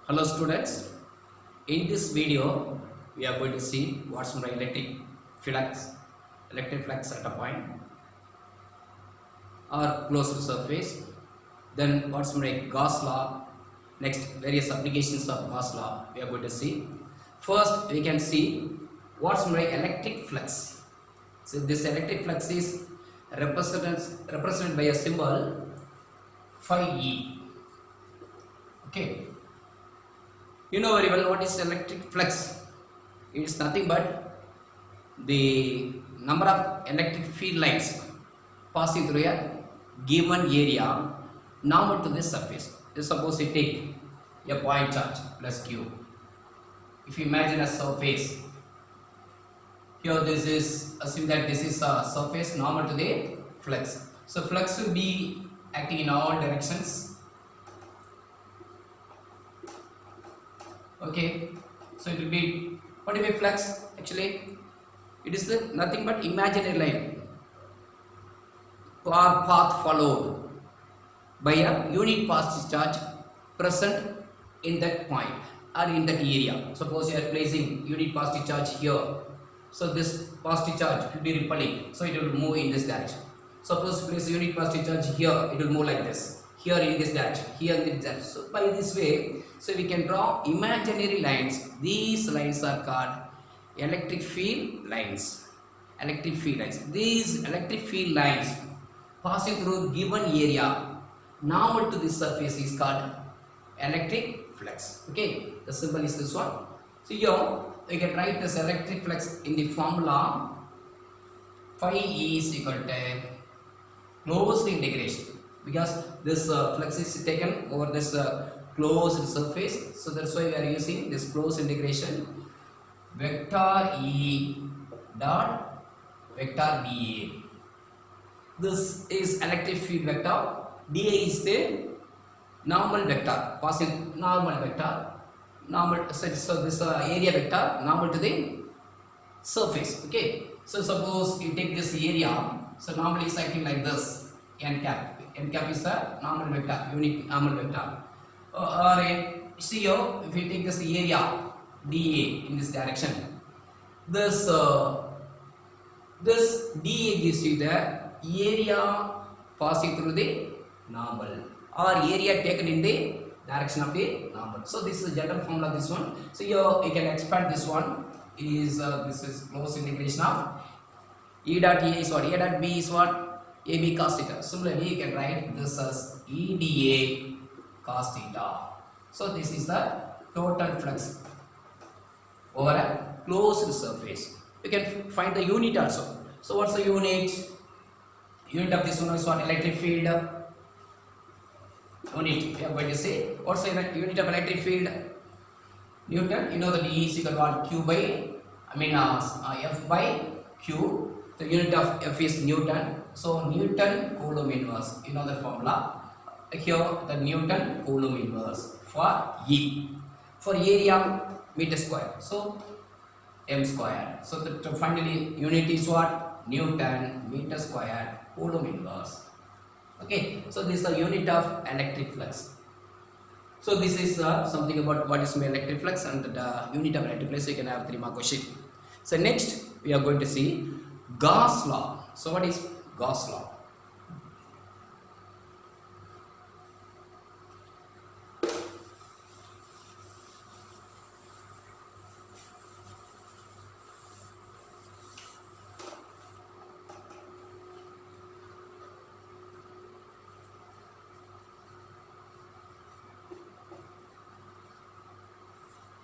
Hello students, in this video we are going to see what's my electric flux at a point or closed surface, then what's my Gauss law, next various applications of Gauss law we are going to see. First we can see what's my electric flux. So this electric flux is represented by a symbol phi E. Okay. You know very well what is electric flux. It is nothing but the number of electric field lines passing through a given area normal to this surface. Suppose you take a point charge plus Q. If you imagine a surface, here this is, assume that this is a surface normal to the flux. So flux will be acting in all directions. Okay, so it will be, what will be flux? Actually it is nothing but imaginary line or path followed by a unit positive charge present in that point or in that area. Suppose you are placing unit positive charge here, so this positive charge will be repelling, so it will move in this direction. Suppose you place unit positive charge here, it will move like this, here in this direction, here in this direction. So by this way, so we can draw imaginary lines. These lines are called electric field lines. Electric field lines. These electric field lines passing through given area normal to this surface is called electric flux. Okay, the symbol is this one. So here we can write this electric flux in the formula phi E is equal to closed integration, because this flux is taken over this closed surface, so that's why we are using this closed integration vector E dot vector dA. This is electric field vector, dA is the normal vector, passing normal vector, normal, so this area vector normal to the surface. Okay, so suppose you take this area, so normally it's acting like this, n cap is the normal vector, unit normal vector. Or see here, if we take this area dA in this direction, this this dA gives you the area passing through the normal or area taken in the direction of the normal. So this is the general formula, this one. So here we can expand this one is this is closed integration of E dot A is what, A dot B is what, AB cos theta. Similarly you can write this as EDA cos theta. So this is the total flux over a closed surface. You can find the unit also. So what's the unit? Unit of this one is what? Electric field unit. We are going to say what's the unit of electric field? Newton. You know that E is equal to what? Q by, F by Q. The unit of F is Newton. So Newton Coulomb inverse. You know the formula. Here the Newton Coulomb inverse for E. For area, meter square. So m square. So finally unit is what? Newton meter square Coulomb inverse. Okay. So this is the unit of electric flux. So this is something about what is my electric flux and the unit of electric flux. You can have 3 more questions. So next we are going to see Gauss law. So what is Gauss law?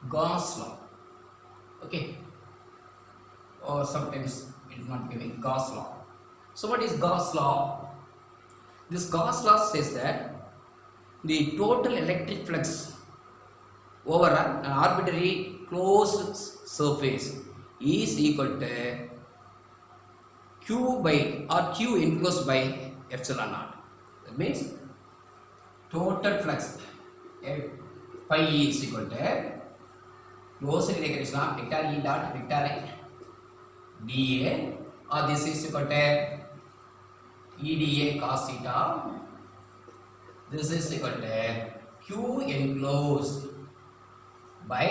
Gauss law. Okay, or sometimes it is not giving Gauss law. So what is Gauss law? This Gauss law says that the total electric flux over an arbitrary closed surface is equal to Q by or Q enclosed by epsilon naught. That means total flux phi E is equal to closed integration of vector E dot vector dA, or this is equal to EDA cos theta. This is equal to Q enclosed by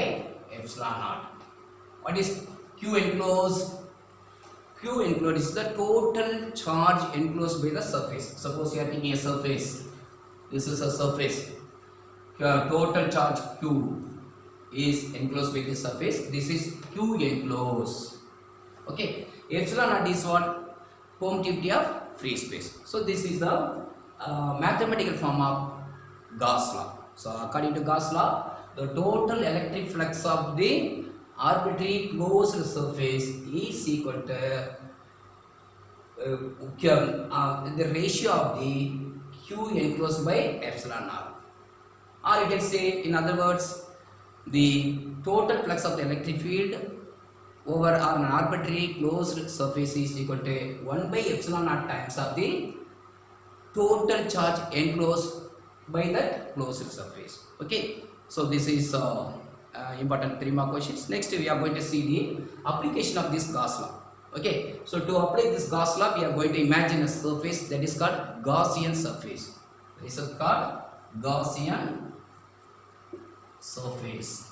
epsilon naught. What is Q enclosed? Q enclosed is the total charge enclosed by the surface. Suppose you are taking a surface. This is a surface. Total charge Q is enclosed by the surface. This is Q enclosed. Okay. Epsilon naught is what? Permittivity of free space. So this is the mathematical form of Gauss law. So according to Gauss law, the total electric flux of the arbitrary closed surface is equal to the ratio of the Q enclosed by epsilon naught. Or you can say, in other words, the total flux of the electric field over an arbitrary closed surface is equal to 1 by epsilon naught times of the total charge enclosed by that closed surface. Okay, so this is important 3 more questions. Next we are going to see the application of this Gauss law. Okay, so to apply this Gauss law, we are going to imagine a surface that is called Gaussian surface. This is called Gaussian surface.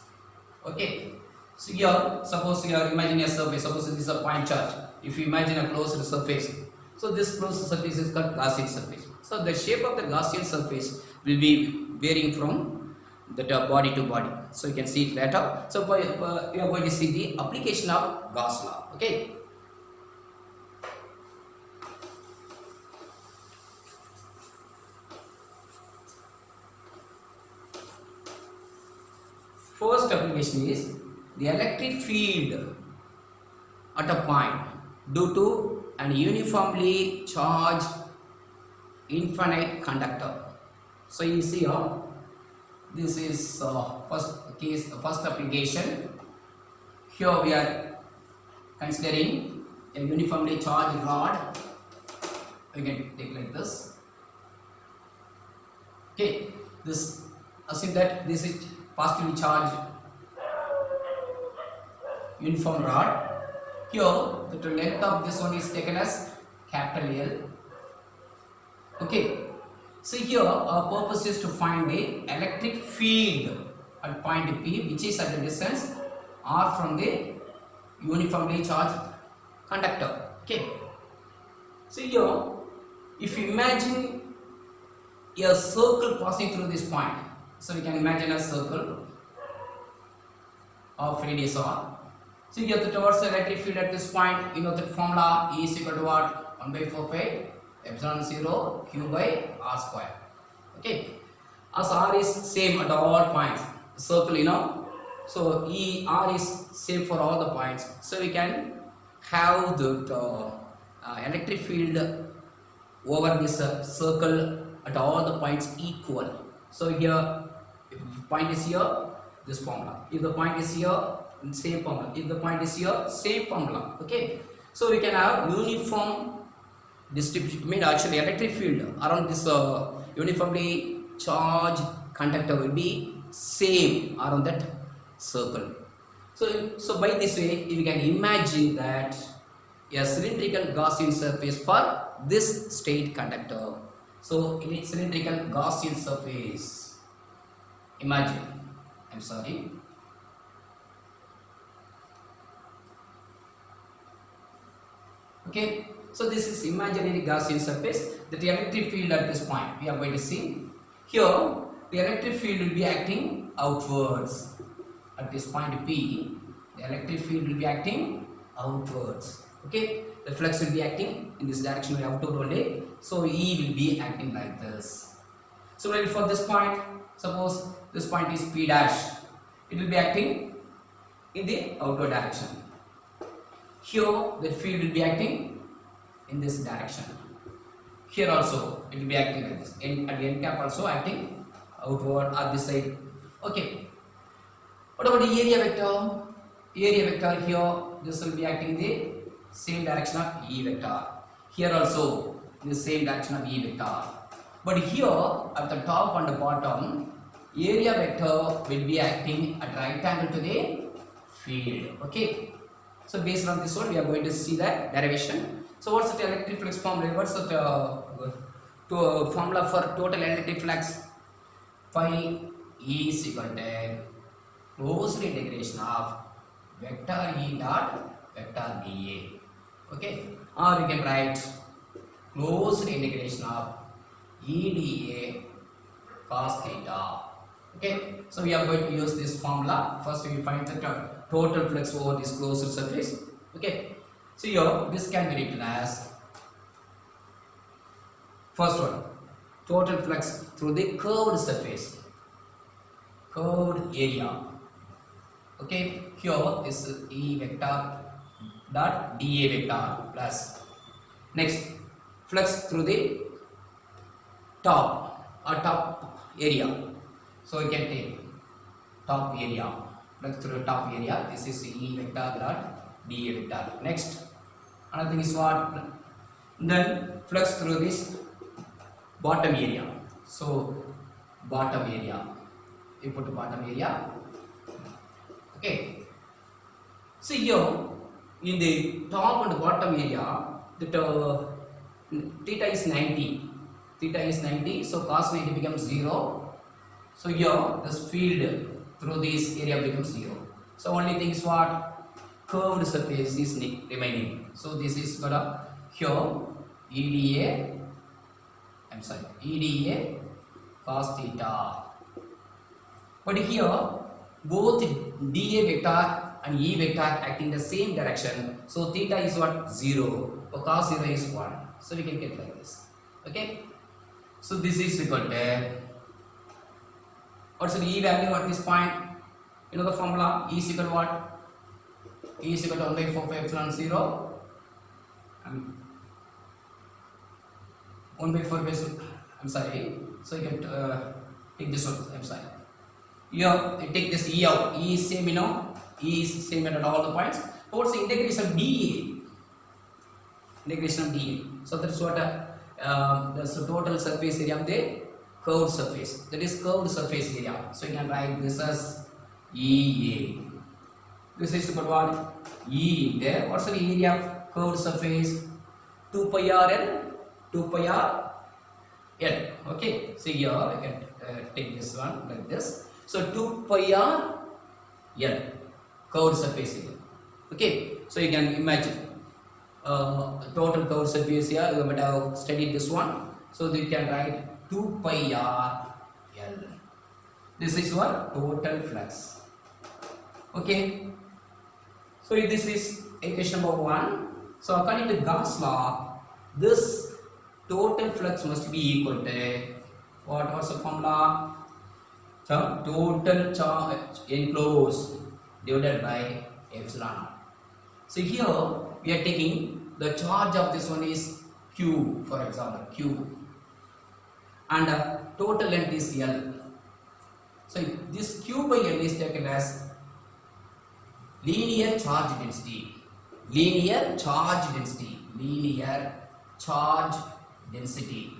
Okay, so here suppose you are imagining a surface. Suppose this is a point charge. If you imagine a closed surface, so this closed surface is called Gaussian surface. So the shape of the Gaussian surface will be varying from that body to body. So you can see it later. So we are going to see the application of Gauss law. Okay. First application is the electric field at a point due to an uniformly charged infinite conductor. So you see here, this is first application. Here we are considering a uniformly charged rod. We can take like this. Okay, this assume that this is positively charged uniform rod. Here the length of this one is taken as capital L. Okay, so here our purpose is to find the electric field at point P, which is at a distance r from the uniformly charged conductor. Okay, so here if you imagine a circle passing through this point, so we can imagine a circle of radius r. So here towards the electric field at this point, you know the formula E is equal to what? 1 by 4 pi epsilon 0 q by r square. Okay, as r is same at all points, circle, you know, so E r is same for all the points, so we can have the electric field over this circle at all the points equal. So here, if the point is here, this formula. If the point is here, same formula. If the point is here, same formula. Okay, so we can have uniform distribution. I mean, actually electric field around this uniformly charged conductor will be same around that circle. So by this way we can imagine that a cylindrical Gaussian surface for this state conductor. So in a cylindrical Gaussian surface, imagine, I'm sorry, okay, so this is imaginary Gaussian surface. That the electric field at this point we are going to see. Here the electric field will be acting outwards. At this point P, the electric field will be acting outwards. Okay, the flux will be acting in this direction outward only. So E will be acting like this. Similarly for this point, suppose this point is P dash, it will be acting in the outward direction. Here the field will be acting in this direction. Here also it will be acting like this. At the end cap also acting outward at this side. Okay. What about the area vector? Area vector here, this will be acting the same direction of E vector. Here also the same direction of E vector. But here at the top and the bottom, area vector will be acting at right angle to the field. Okay. So based on this one, we are going to see the derivation. So what's the electric flux formula? What's the formula for total electric flux? Phi E is equal to closed integration of vector E dot vector dA. Okay, or you can write closed integration of EdA cos theta. Okay, so we are going to use this formula. First we find the total flux over this closed surface. Okay, so here this can be written as first one, total flux through the curved surface, curved area. Okay, here this is E vector dot dA vector plus next flux through the top area. So you can take top area, flux through the top area. This is E vector dot dA vector. Next, another thing is what? Then flux through this bottom area. So bottom area, you put the bottom area. Okay. So here in the top and bottom area, the theta is 90. Theta is 90. So cos 90 becomes 0. So here this field through this area becomes 0. So only thing is what? Curved surface is remaining. So this is gonna here EdA. I'm sorry, EdA cos theta. But here both dA vector and E vector acting the same direction. So theta is what? 0. So cos 0 is 1. So we can get like this. Okay. So this is equal to what's the E value at this point? You know the formula. E is equal to what? E is equal to 1 by 4 pi epsilon 0. 1 by 4 pi, I'm sorry. So you can take this one. I'm sorry. Here you take this E out. E is same, you know. E is same at all the points. What's the integration of dA? Integration of dA. So that's what that's the total surface area of the curved surface. That is curved surface area. So you can write this as EA. This is equal to what? E there. What's the area of curved surface? 2 pi r L. 2 pi r L. Okay. So here I can take this one like this. So 2 pi r L. Curved surface area. Okay. So you can imagine total curved surface area. You might have studied this one. So you can write 2 pi r L. This is what? Total flux. Okay. So this is equation number 1. So according to Gauss law, this total flux must be equal to what was the formula? So total charge enclosed divided by epsilon naught. So here we are taking the charge of this one is Q, for example, Q, and total length is L. So this Q by L is taken as linear charge density. Linear charge density. Linear charge density.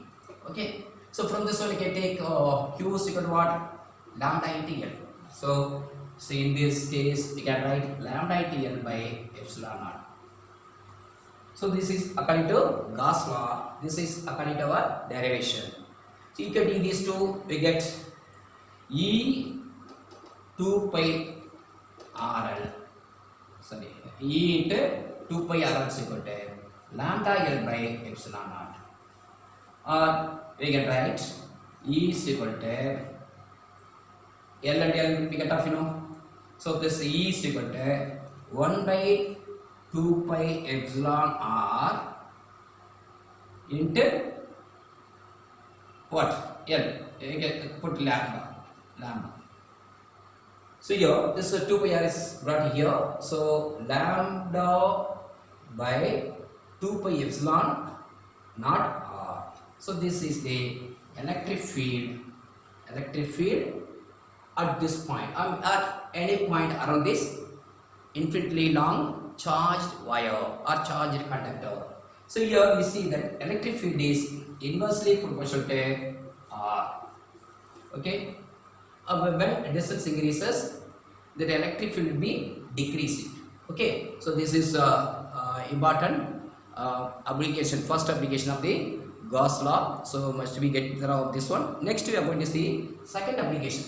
Okay. So from this one you can take Q is equal to what? Lambda into L. So in this case we can write lambda into L by epsilon naught. So this is according to Gauss law. This is according to our derivation. So equating these two, we get E 2 pi RL. Sorry, E into 2 pi RL is equal to lambda L by epsilon naught. Or we can write E is equal to L and L will be cut off, you know. So this E is equal to 1 by 2 pi epsilon R into what? L. You can put lambda. So here this 2 pi R is brought here. So lambda by 2 pi epsilon not R. So this is the electric field at this point, at any point around this infinitely long charged wire or charged conductor. So here we see that electric field is inversely proportional to R. Okay. When distance increases, the electric field will be decreasing. Okay. So this is important application, first application of the Gauss law. So must we get rid of this one. Next we are going to see second application.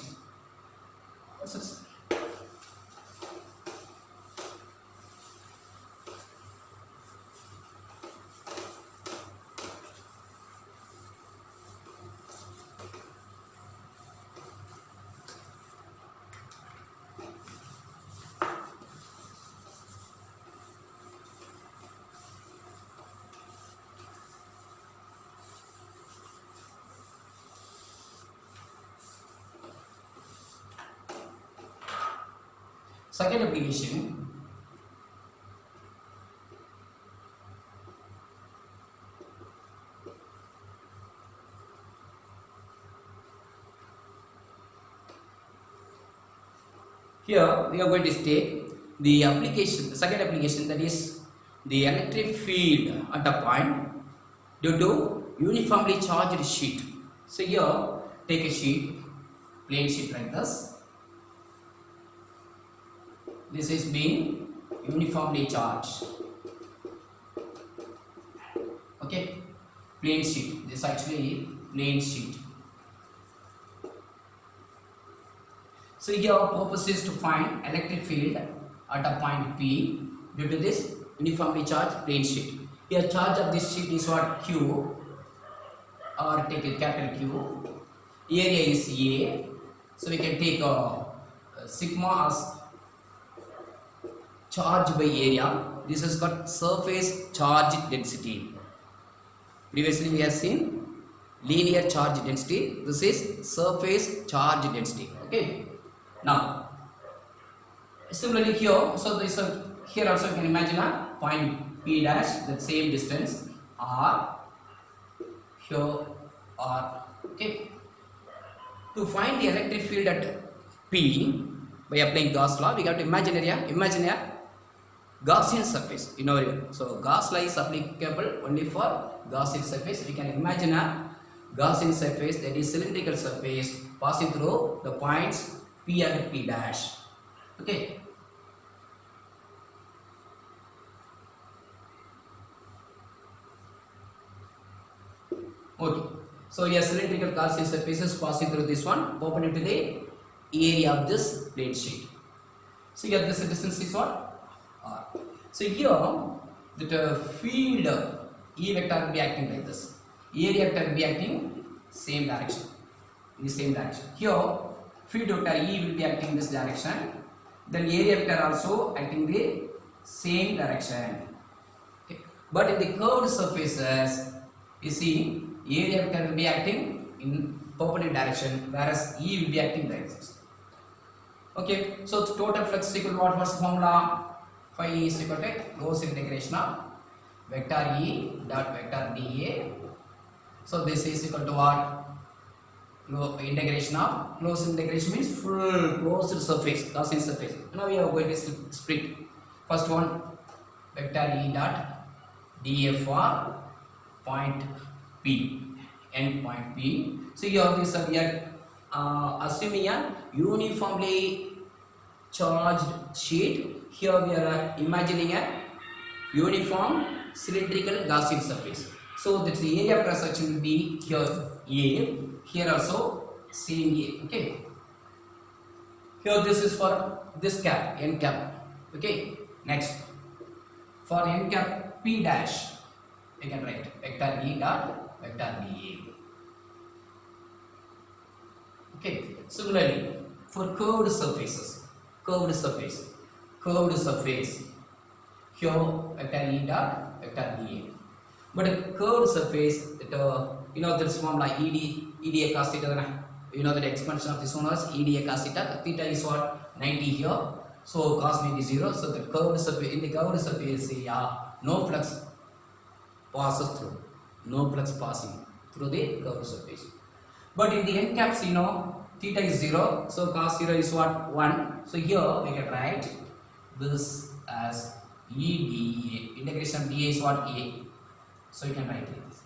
Second application. Here we are going to take the application, the second application, that is the electric field at a point due to uniformly charged sheet. So here take a sheet, plain sheet like this. This is being uniformly charged. Okay, plain sheet. This is actually plain sheet. So here purpose is to find electric field at a point P due to this uniformly charged plain sheet. Here charge of this sheet is what? Q, or take a capital Q. Area is A. So we can take sigma as charge by area. This has got surface charge density. Previously we have seen linear charge density. This is surface charge density. Okay. Now, similarly here, so this here also you can imagine a point P dash, the same distance R, here R. Okay. To find the electric field at P by applying Gauss law, we have to imagine a Gaussian surface. You know, so Gauss law is applicable only for Gaussian surface. We can imagine a Gaussian surface, that is cylindrical surface, passing through the points P and P dash. Okay. Okay. So a cylindrical Gaussian surface is passing through this one, perpendicular to the area of this plate sheet. So here this distance is what? R. So here the field E vector will be acting like this. Area vector will be acting same direction. In the same direction. Here field vector E will be acting in this direction. Then area vector also acting the same direction. Okay. But in the curved surfaces, you see area vector will be acting in perpendicular direction, whereas E will be acting like this. Okay. So total flux is equal to what was the formula? Phi is equal to closed integration of vector E dot vector dA. So this is equal to what? Integration of closed integration means full closed surface, Gaussian surface. Now we are going to split. First one, vector E dot dA for point P, end point P. So here this we are assuming a uniformly charged sheet. Here we are imagining a uniform cylindrical Gaussian surface. So that the area of cross section will be here A. Here also same A. Okay. Here this is for this cap, n cap. Okay. Next, for n cap P dash, we can write vector E dot vector dA. Okay. Similarly, for curved surfaces, curved surface, here vector E dot vector dA. But a curved surface, you know this formula EDA cos theta. You know that expansion of this one was EDA cos theta. Theta is what? 90 here. So cos may be 0. So the curved surface, in the curved surface, no flux passes through. No flux passing through the curved surface. But in the end caps, you know, theta is 0. So cos 0 is what? 1. So here we can write this as EDA. Integration of dA is what? A. So you can write like this.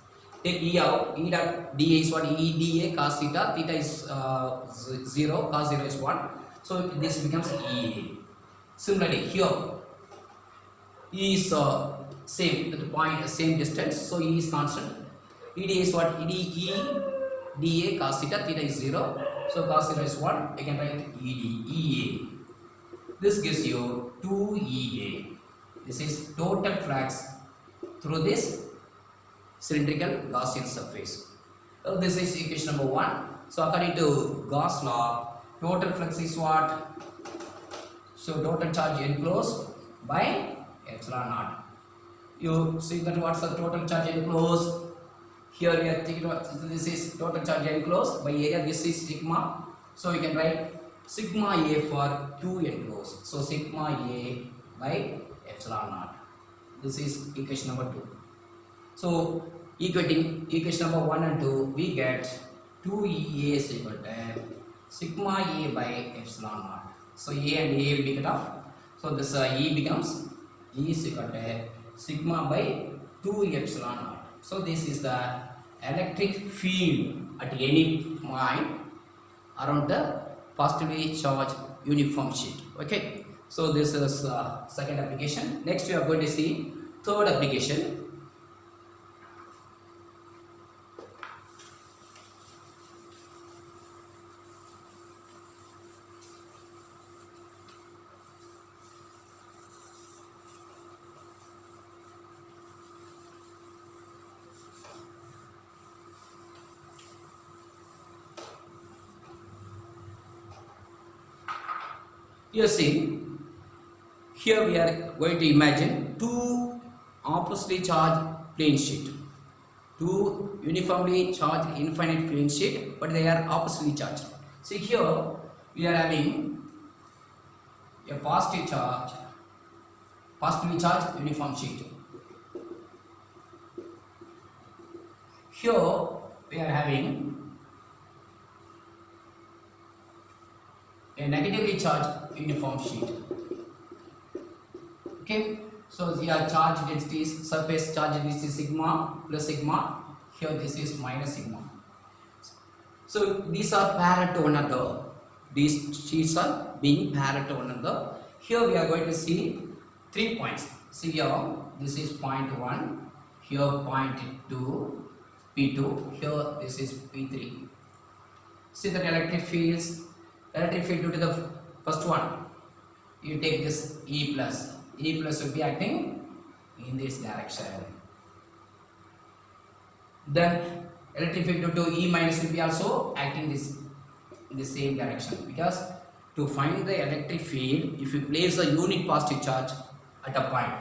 Take E out. E dot dA is what? EDA cos theta. Theta is 0. Cos 0 is 1. So this becomes EA. Similarly, here E is same at the point, same distance. So E is constant. EDA is what? EDA cos theta. Theta is 0. So cos 0 is 1. You can write EA. This gives you 2EA. This is total flux through this cylindrical Gaussian surface. So this is equation number 1. So according to Gauss law, total flux is what? So total charge enclosed by epsilon naught. You see that what's the total charge enclosed? Here we are thinking about this is total charge enclosed by area. This is sigma. So you can write sigma A for Q enclosed. So sigma A by epsilon naught. This is equation number 2. So equating equation number 1 and 2, we get 2EA is equal to sigma A by epsilon naught. So A and A will be cut off. So this E becomes E is equal to sigma by 2 epsilon naught. So this is the electric field at any point around the positively charged uniform sheet. Okay. So this is second application. Next we are going to see third application. You see, here we are going to imagine two oppositely charged plane sheet, two uniformly charged infinite plane sheet, but they are oppositely charged. See, here we are having a positively charged uniform sheet. Here we are having a negatively charged uniform sheet. Okay, so here charge densities, surface charge density sigma plus sigma. Here this is minus sigma. So these are parallel to one another. These sheets are being parallel to one another. Here we are going to see 3 points. See here, this is point 1. Here point 2, P2. Here this is P3. See the electric fields. Electric field due to the first one, you take this E plus will be acting in this direction. Then electric field due to E minus will be also acting this in the same direction, because to find the electric field, if you place a unit positive charge at a point,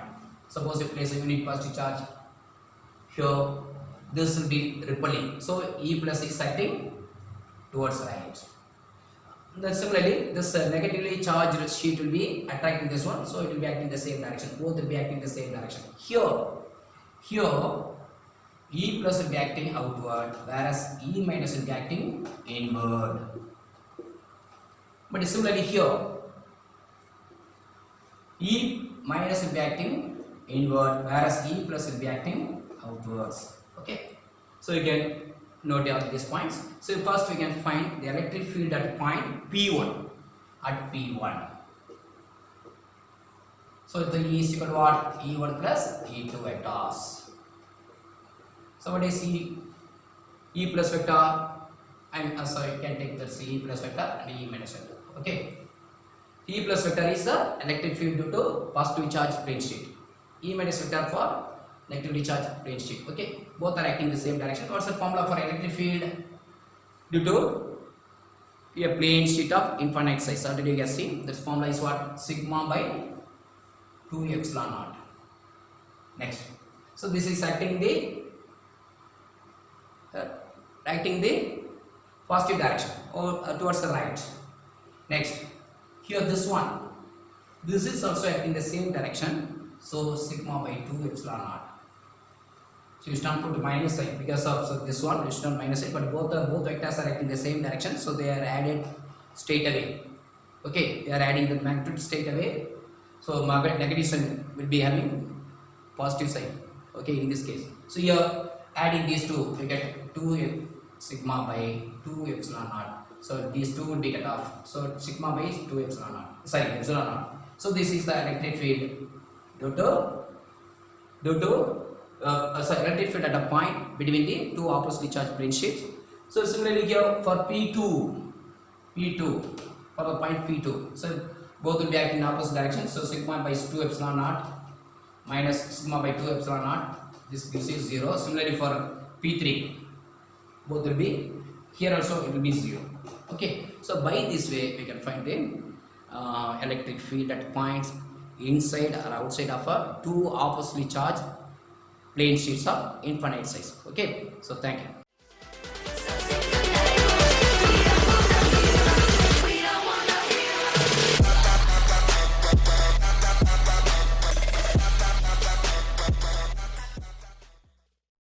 suppose you place a unit positive charge here, this will be repelling, so E plus is acting towards right. Then similarly, this negatively charged sheet will be attracting this one, so it will be acting the same direction. Both will be acting the same direction. Here, E plus will be acting outward, whereas E minus will be acting inward. But similarly here, E minus will be acting inward, whereas E plus will be acting outwards. Okay, so you can note down these points. So first we can find the electric field at point P1. At P1. So the E is equal to what? E1 plus E2 vectors. So what is E? E plus vector, and sorry, you can take the E plus vector and E minus vector. Okay. E plus vector is the electric field due to positively charged plane sheet. E minus vector for negatively charged plane sheet. Okay, both are acting in the same direction. What's the formula for electric field due to a plane sheet of infinite size? Already you have seen. This formula is what? Sigma by 2 epsilon naught. Next, so this is acting the positive direction or towards the right. Next, here this one, this is also acting the same direction. So sigma by 2 epsilon naught. So you should not put minus sign because of this one, you should not minus it, but both vectors are acting the same direction, so they are added straight away. Okay, they are adding the magnitude straight away. So negative sign will be having positive sign. Okay, in this case. So here adding these two, we get 2 sigma by 2 epsilon naught. So these two will be cut off. So sigma by 2 epsilon naught. Sorry, epsilon naught. So this is the electric field due to electric field at a point between the two oppositely charged plane sheets. So similarly here for P2 for the point P2, so both will be acting in opposite direction. So sigma by 2 epsilon naught minus sigma by 2 epsilon naught, this gives you 0. Similarly for P3, both will be, here also it will be 0. Okay, so by this way we can find the electric field at points inside or outside of a two oppositely charged plane sheets of infinite size. Okay, so thank you.